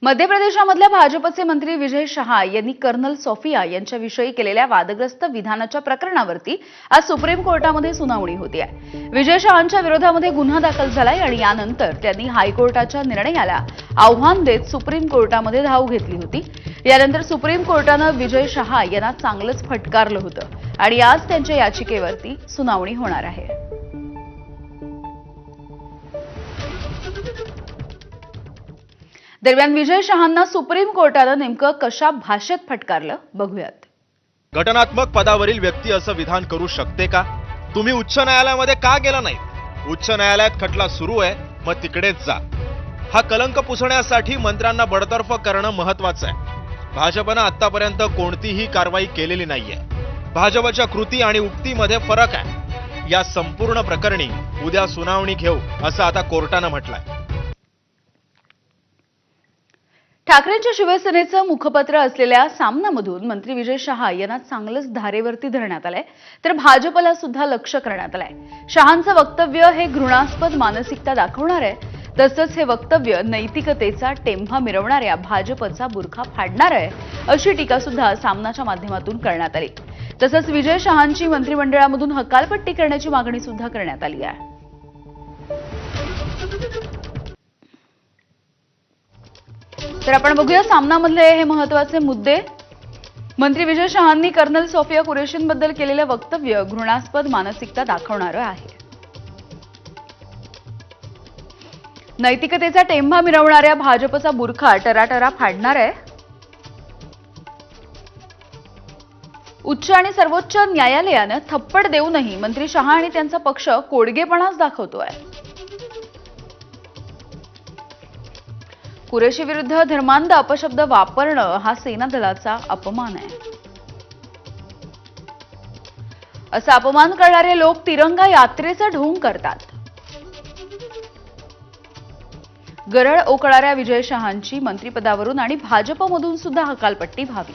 मध्य प्रदेशामधल्या भाजपचे मंत्री विजय शहा यांनी कर्नल सोफिया यांच्याविषयी केलेल्या वादग्रस्त विधानाच्या प्रकरणावरती आज सुप्रीम कोर्टामध्ये सुनावणी होती आहे। विजय शहांच्या विरोधामध्ये गुन्हा दाखल झालाय आणि यानंतर त्यांनी हायकोर्टाच्या निर्णयाला आव्हान देत सुप्रीम कोर्टामध्ये धाव घेतली होती। यानंतर सुप्रीम कोर्टानं विजय शहा यांना चांगलंच फटकारलं होतं आणि आज त्यांच्या याचिकेवरती सुनावणी होणार आहे। दरम्यान विजय शहांना सुप्रीम कोर्टानं नेमकं कशा भाषेत फटकारलं बघूयात। घटनात्मक पदावरील व्यक्ती असं विधान करू शकते का? तुम्ही उच्च न्यायालयामध्ये का गेला नाही? उच्च न्यायालयात खटला सुरू आहे, मग तिकडेच जा। हा कलंक पुसण्यासाठी मंत्र्यांना बडतर्फ करणं महत्त्वाचं आहे। भाजपनं आतापर्यंत कोणतीही कारवाई केलेली नाहीये। भाजपच्या कृती आणि उक्तीमध्ये फरक आहे। या संपूर्ण प्रकरणी उद्या सुनावणी घेऊ असं आता कोर्टानं म्हटलंय। ठाकरेंच्या शिवसेनेचं मुखपत्र असलेल्या सामनामधून मंत्री विजय शहा यांना चांगलंच धारेवरती धरण्यात आलंय, तर भाजपला सुद्धा लक्ष करण्यात आलंय। शहांचं वक्तव्य हे घृणास्पद मानसिकता दाखवणार आहे, तसंच हे वक्तव्य नैतिकतेचा टेंभा मिरवणाऱ्या भाजपचा बुरखा फाडणार आहे, अशी टीका सुद्धा सामनाच्या माध्यमातून करण्यात आली। तसंच विजय शहांची मंत्रिमंडळामधून हकालपट्टी करण्याची मागणी सुद्धा करण्यात आली आहे। तर आपण बघूया सामनामधले हे महत्त्वाचे मुद्दे। मंत्री विजय शहांनी कर्नल सोफिया कुरेशींबद्दल केलेले वक्तव्य घृणास्पद मानसिकता दाखवणारं आहे। नैतिकतेचा टेंभा मिरवणाऱ्या भाजपचा बुरखा टराटरा फाडणार आहे। उच्च आणि सर्वोच्च न्यायालयानं थप्पड देऊनही मंत्री शहा आणि त्यांचा पक्ष कोडगेपणाच दाखवतोय। कुरेशी विरुद्ध धर्मांध अपशब्द वापरणं हा सेना दलाचा अपमान आहे। असा अपमान करणारे लोक तिरंगा यात्रेचा ढोंग करतात। गरळ ओकळणाऱ्या विजय शहांची मंत्रिपदावरून आणि भाजपमधून सुद्धा हकालपट्टी व्हावी।